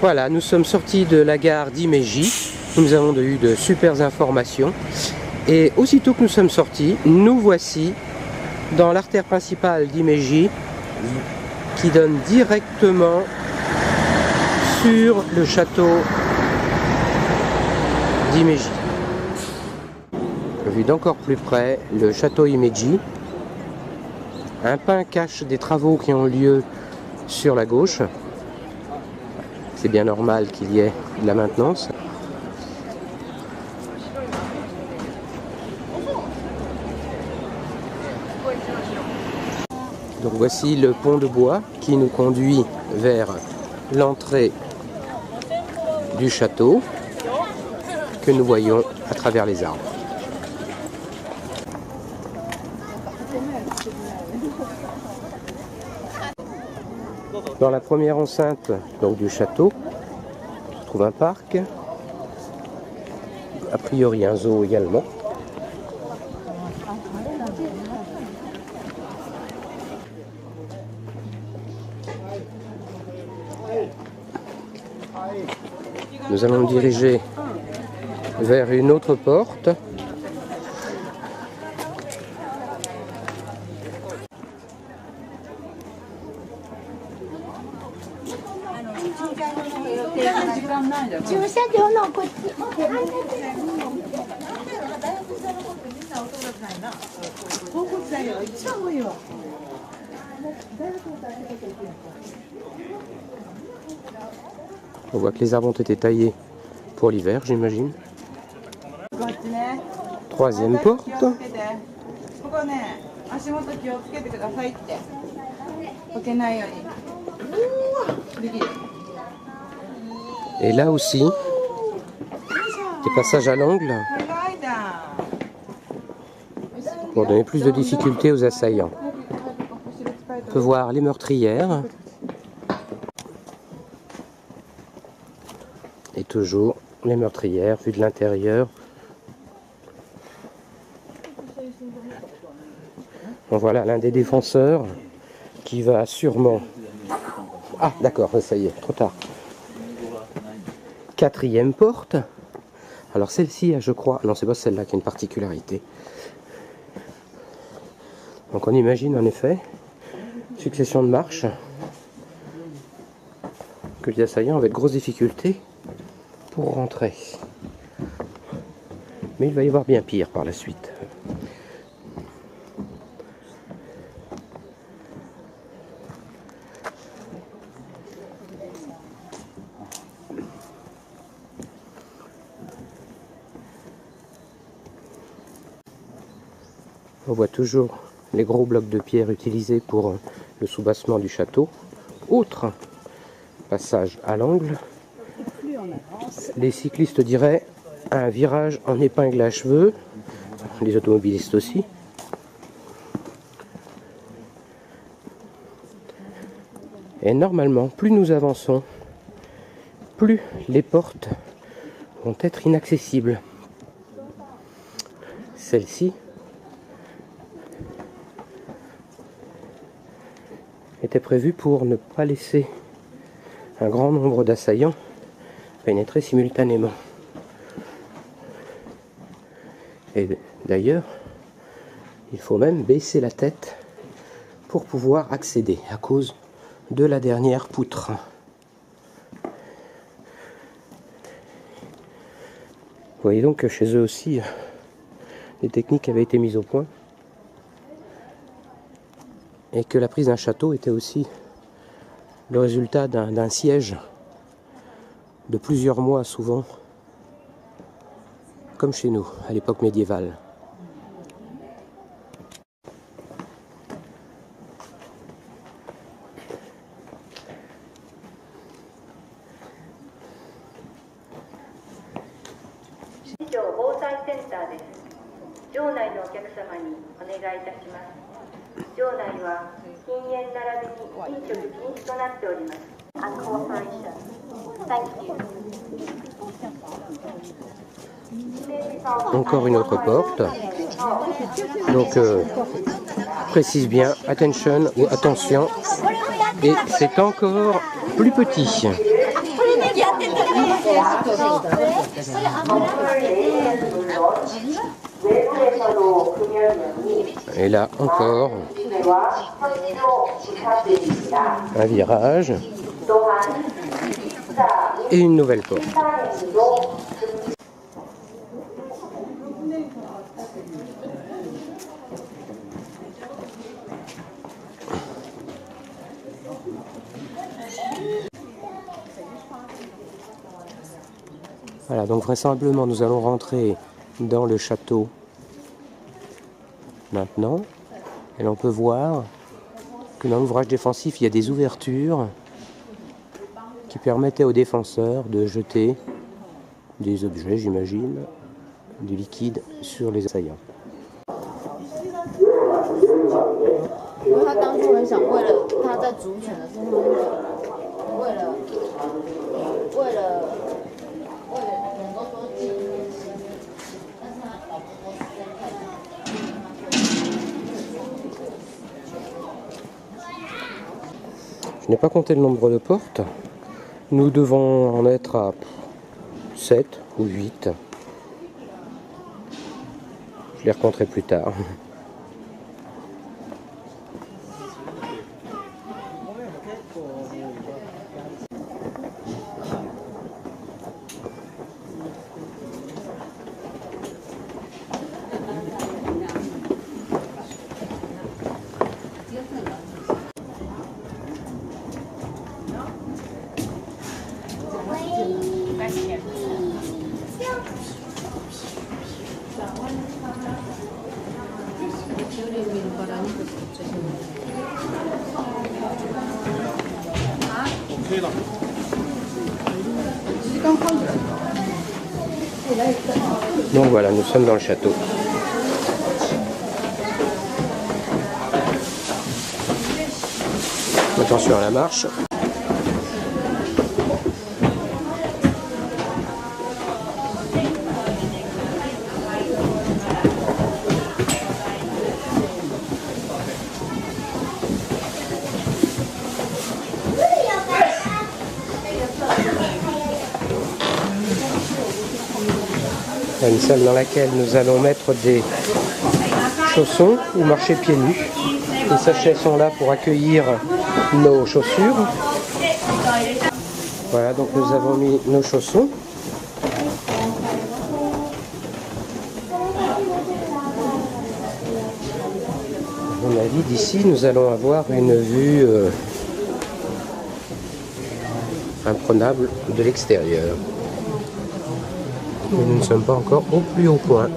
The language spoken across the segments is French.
Voilà, nous sommes sortis de la gare d'Himeji. Nous avons eu de super informations. Et aussitôt que nous sommes sortis, nous voici dans l'artère principale d'Himeji qui donne directement sur le château d'Himeji. Vu d'encore plus près, le château Himeji. Un pin cache des travaux qui ont lieu sur la gauche. C'est bien normal qu'il y ait de la maintenance. Donc voici le pont de bois qui nous conduit vers l'entrée du château que nous voyons à travers les arbres. Dans la première enceinte donc, du château, se trouve un parc, a priori un zoo également. Nous allons nous diriger vers une autre porte. On voit que les arbres ont été taillés pour l'hiver, j'imagine. Troisième porte. Et là aussi, des passages à l'angle pour donner plus de difficulté aux assaillants. On peut voir les meurtrières. Et toujours les meurtrières vues de l'intérieur. Bon, voilà l'un des défenseurs qui va sûrement... Ah d'accord, ça y est, trop tard. Quatrième porte. Alors celle-ci, je crois... Non, c'est pas celle-là qui a une particularité. Donc on imagine en effet, succession de marches, que les assaillants avaient de grosses difficultés pour rentrer. Mais il va y avoir bien pire par la suite. On voit toujours les gros blocs de pierre utilisés pour le soubassement du château. Autre passage à l'angle. Les cyclistes diraient un virage en épingle à cheveux, les automobilistes aussi. Et normalement, plus nous avançons, plus les portes vont être inaccessibles. Celle-ci était prévue pour ne pas laisser un grand nombre d'assaillants pénétrer simultanément. Et d'ailleurs, il faut même baisser la tête pour pouvoir accéder à cause de la dernière poutre. Vous voyez donc que chez eux aussi, des techniques avaient été mises au point et que la prise d'un château était aussi le résultat d'un siège de plusieurs mois souvent, comme chez nous à l'époque médiévale. Encore une autre porte. Donc précise bien attention ou attention. Et c'est encore plus petit. Et là encore, un virage et une nouvelle porte. Voilà, donc vraisemblablement nous allons rentrer dans le château maintenant. Et l'on peut voir que dans l'ouvrage défensif, il y a des ouvertures qui permettaient aux défenseurs de jeter des objets, j'imagine, du liquide sur les assaillants. Je n'ai pas compté le nombre de portes. Nous devons en être à 7 ou 8. Je les recompterai plus tard. Donc voilà, nous sommes dans le château. Attention à la marche. Une salle dans laquelle nous allons mettre des chaussons ou marcher pieds nus. Les sachets sont là pour accueillir nos chaussures. Voilà, donc nous avons mis nos chaussons. À mon avis, d'ici, nous allons avoir une vue imprenable de l'extérieur. Mais nous ne sommes pas encore au plus haut point.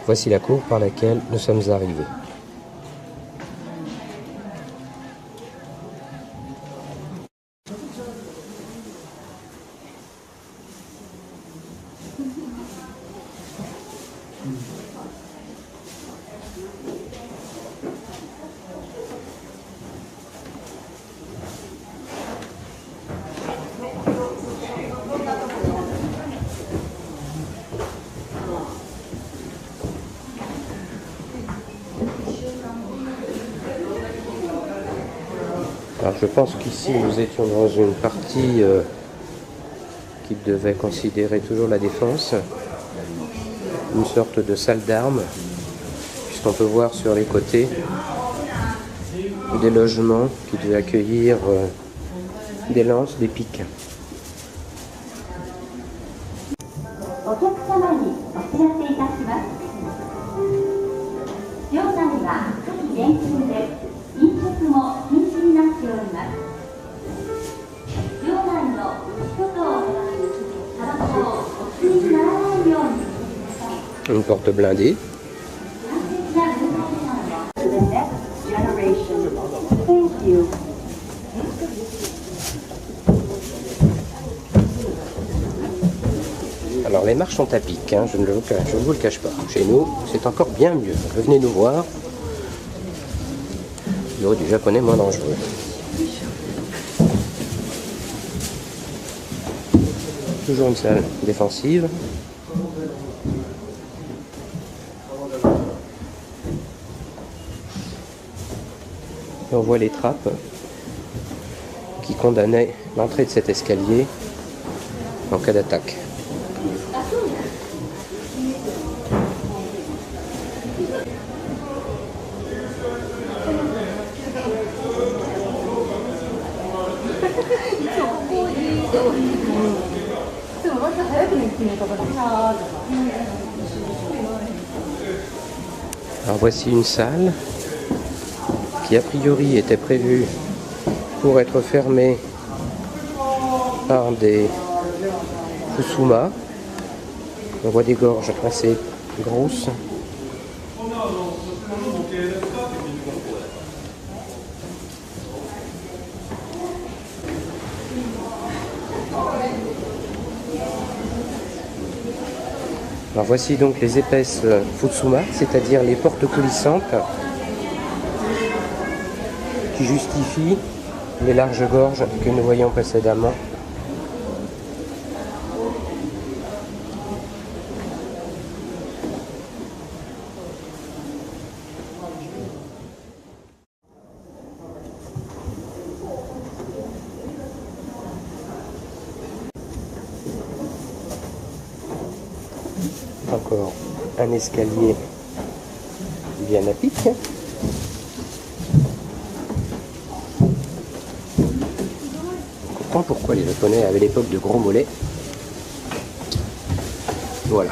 Voici la cour par laquelle nous sommes arrivés. Alors je pense qu'ici nous étions dans une partie qui devait considérer toujours la défense, une sorte de salle d'armes, puisqu'on peut voir sur les côtés des logements qui devaient accueillir des lances, des piques. Une porte blindée. Alors les marches sont à pic, hein, je ne vous le cache pas. Chez nous, c'est encore bien mieux. Venez nous voir. Il y aurait du japonais moins dangereux. Toujours une salle défensive. Et on voit les trappes qui condamnait l'entrée de cet escalier en cas d'attaque. Alors voici une salle qui a priori était prévue pour être fermée par des Fusuma. On voit des gorges assez grosses. Alors voici donc les épaisses Futsuma, c'est-à-dire les portes coulissantes qui justifient les larges gorges que nous voyons précédemment. Encore un escalier bien à pic. On comprend pourquoi les Japonais avaient l'époque de gros mollets. Voilà.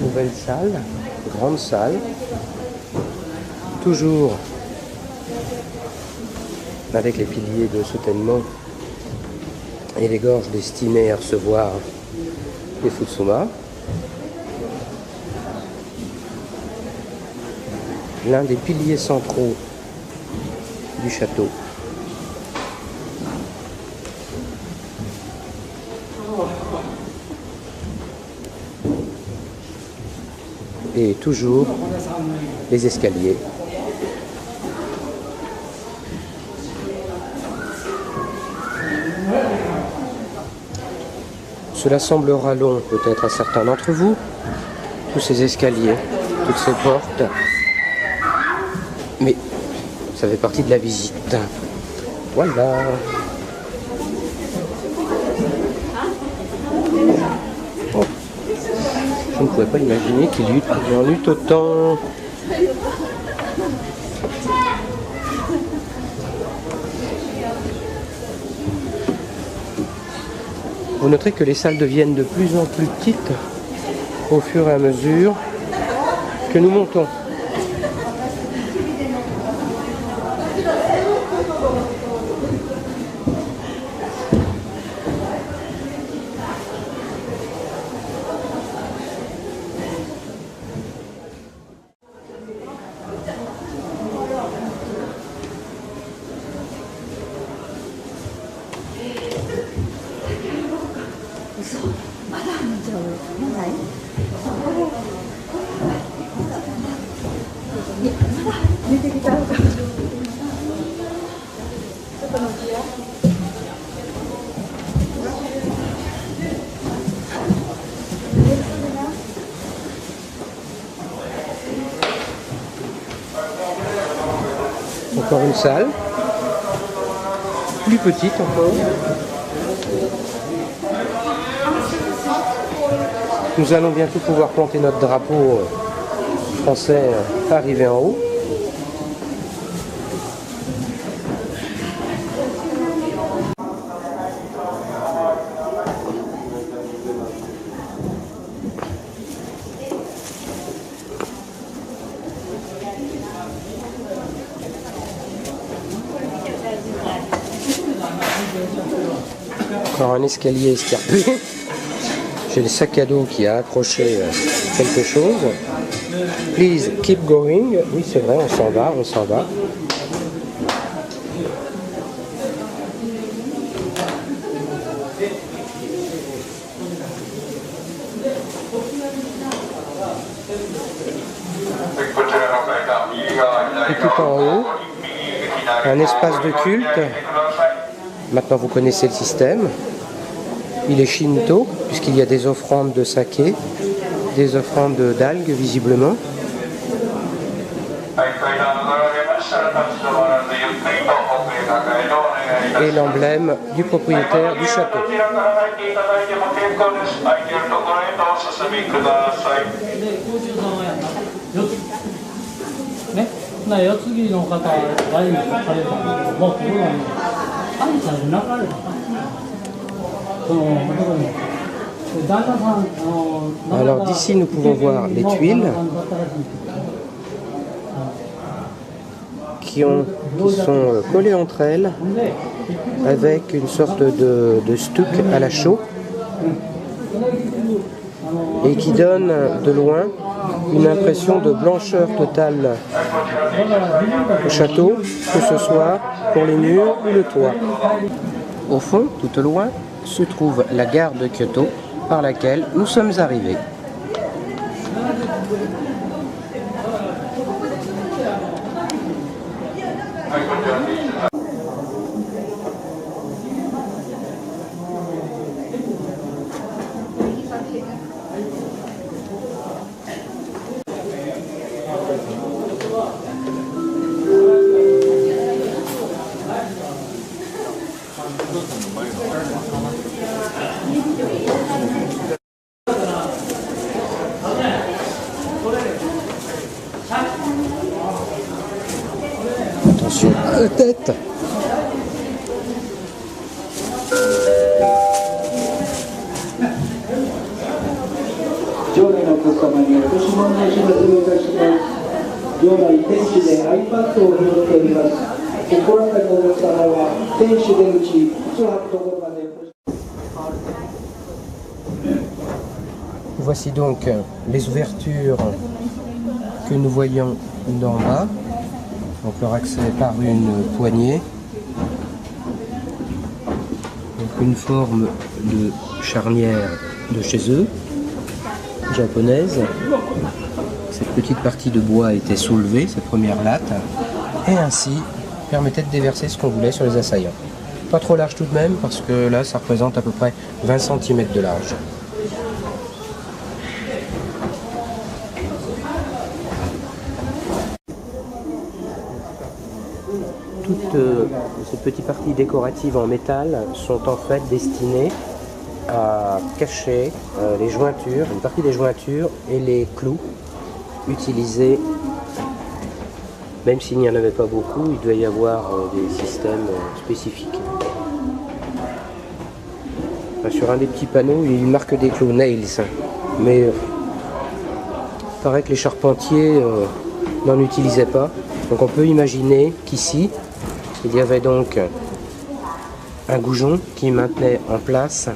Nouvelle salle, grande salle, toujours avec les piliers de soutènement et les gorges destinées à recevoir les Futsuma. L'un des piliers centraux du château. Et toujours les escaliers. Cela semblera long peut-être à certains d'entre vous, tous ces escaliers, toutes ces portes, mais ça fait partie de la visite. Voilà. Oh. Je ne pouvais pas imaginer qu'il y en eût autant. Vous noterez que les salles deviennent de plus en plus petites au fur et à mesure que nous montons. Encore une salle, plus petite encore. Nous allons bientôt pouvoir planter notre drapeau français arrivé en haut. Encore un escalier escarpé. J'ai le sac à dos qui a accroché quelque chose. Please keep going. Oui, c'est vrai, on s'en va, on s'en va. Et tout un espace de culte. Maintenant vous connaissez le système. Il est Shinto, puisqu'il y a des offrandes de saké, des offrandes d'algues visiblement. Et l'emblème du propriétaire du château. Alors d'ici nous pouvons voir les tuiles qui sont collées entre elles avec une sorte de stuc à la chaux et qui donne de loin une impression de blancheur totale au château, que ce soit pour les murs ou le toit. Au fond, tout au loin, se trouve la gare de Kyoto par laquelle nous sommes arrivés. Attention à la tête. Voici donc les ouvertures que nous voyons d'en bas. Donc leur accès par une poignée. Donc une forme de charnière de chez eux, japonaise. Cette petite partie de bois était soulevée, cette première latte, et ainsi permettait de déverser ce qu'on voulait sur les assaillants. Pas trop large tout de même, parce que là ça représente à peu près 20 cm de large. Toutes ces petites parties décoratives en métal sont en fait destinées à cacher les jointures, une partie des jointures et les clous utilisés. Même s'il n'y en avait pas beaucoup, il doit y avoir des systèmes spécifiques. Enfin, sur un des petits panneaux, il marque des clous nails, mais il paraît que les charpentiers n'en utilisaient pas. Donc on peut imaginer qu'ici, il y avait donc un goujon qui maintenait en place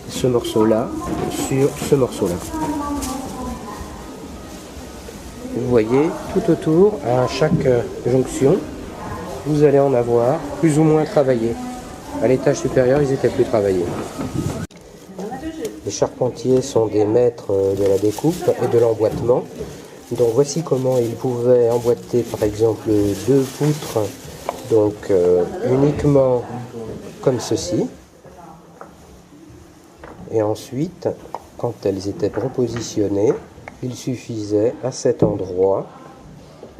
ce morceau-là sur ce morceau-là. Vous voyez, tout autour, à chaque jonction, vous allez en avoir plus ou moins travaillé. À l'étage supérieur, ils étaient plus travaillés. Les charpentiers sont des maîtres de la découpe et de l'emboîtement. Donc voici comment ils pouvaient emboîter par exemple 2 poutres, donc uniquement comme ceci. Et ensuite, quand elles étaient repositionnées, il suffisait à cet endroit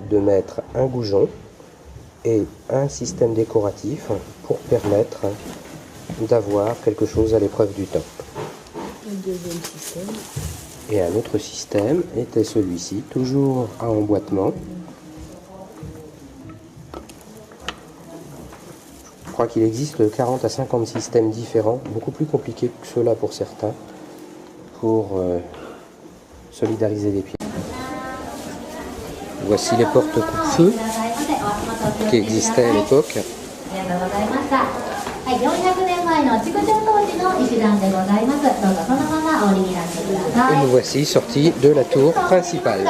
de mettre un goujon et un système décoratif pour permettre d'avoir quelque chose à l'épreuve du temps. Un deuxième système. Et un autre système était celui-ci, toujours à emboîtement. Je crois qu'il existe 40 à 50 systèmes différents, beaucoup plus compliqués que ceux-là pour certains, pour solidariser les pieds. Voici les portes coupe-feu qui existaient à l'époque. Et nous voici sortis de la tour principale.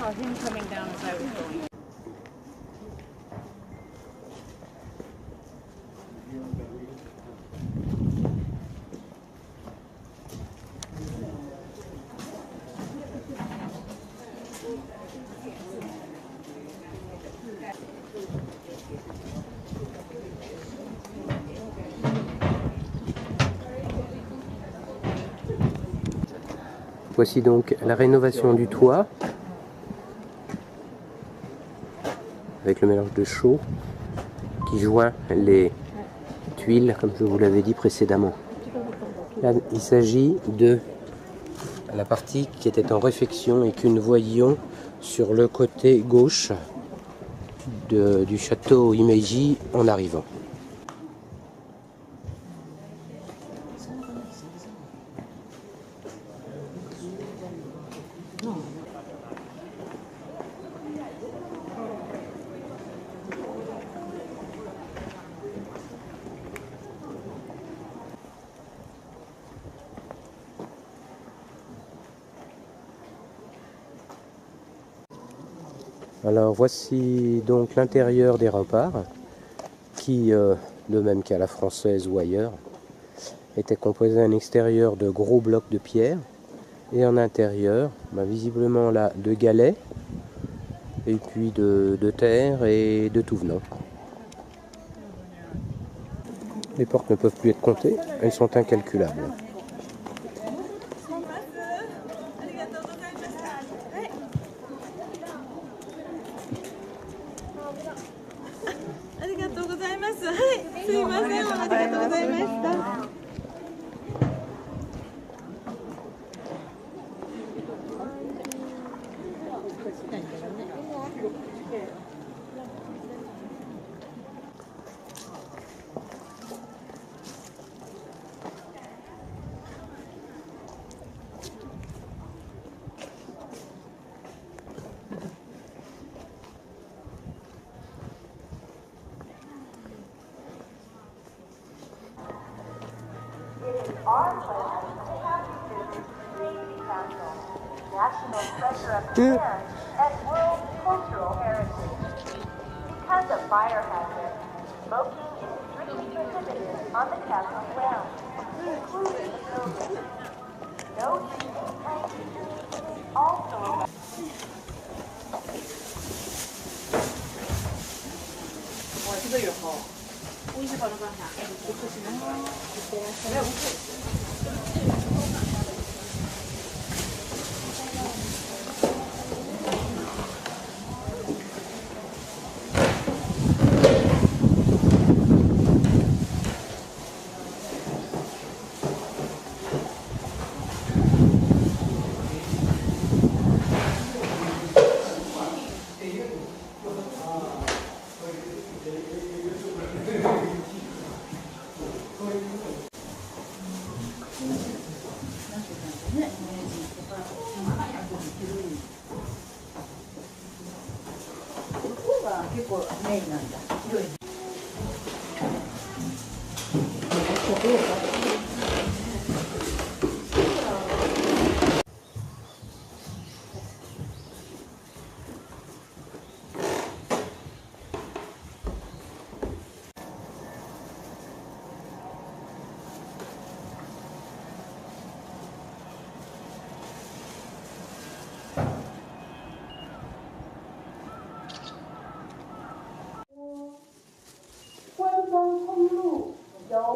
saw him coming down as I was going. Voici donc la rénovation du toit avec le mélange de chaux qui joint les tuiles comme je vous l'avais dit précédemment. Là, il s'agit de la partie qui était en réfection et que nous voyions sur le côté gauche du château Himeji en arrivant. Alors voici donc l'intérieur des remparts qui, de même qu'à la française ou ailleurs, était composé d'un extérieur de gros blocs de pierre et en intérieur, visiblement là, de galets et puis de terre et de tout venant. Les portes ne peuvent plus être comptées, elles sont incalculables. Our pleasure to have you visit Creative Castle, National Treasure of Japan and World Cultural Heritage. Because of fire hazard, smoking is strictly prohibited on the castle grounds, including the building. No eating and drinking is also allowed.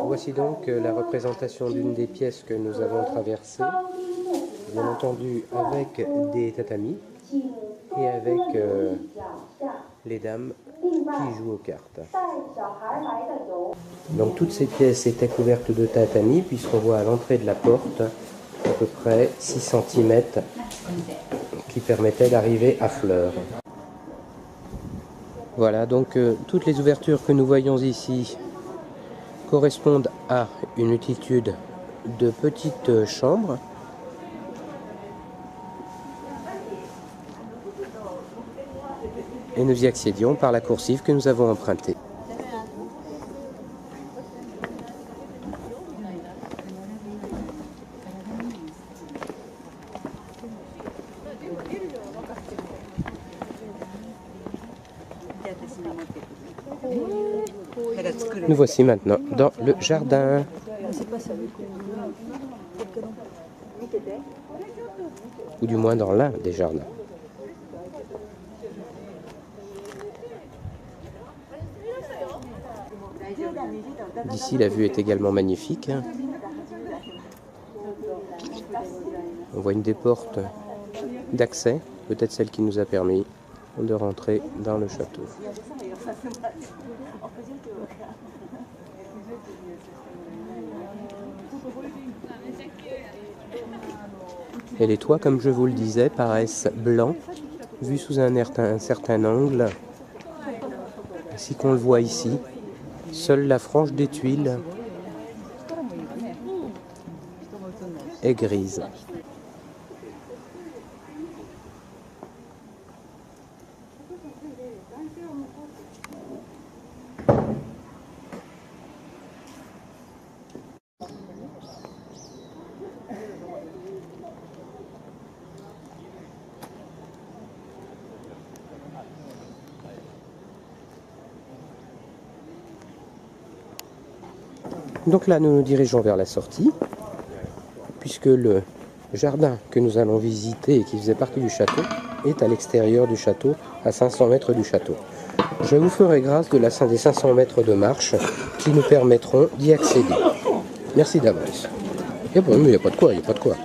Voici donc la représentation d'une des pièces que nous avons traversées, bien entendu avec des tatamis et avec les dames qui jouent aux cartes. Donc toutes ces pièces étaient couvertes de tatamis puisqu'on voit à l'entrée de la porte à peu près 6 cm qui permettaient d'arriver à fleur. Voilà, donc toutes les ouvertures que nous voyons ici correspondent à une multitude de petites chambres. Et nous y accédions par la coursive que nous avons empruntée. Nous voici maintenant dans le jardin. Ou du moins dans l'un des jardins. D'ici, la vue est également magnifique. On voit une des portes d'accès, peut-être celle qui nous a permis de rentrer dans le château. Et les toits, comme je vous le disais, paraissent blancs, vus sous un certain angle, ainsi qu'on le voit ici. Seule la frange des tuiles est grise. Donc là, nous nous dirigeons vers la sortie, puisque le jardin que nous allons visiter et qui faisait partie du château est à l'extérieur du château, à 500 mètres du château. Je vous ferai grâce des 500 mètres de marche qui nous permettront d'y accéder. Merci d'avance. Mais il n'y a pas de quoi, il n'y a pas de quoi.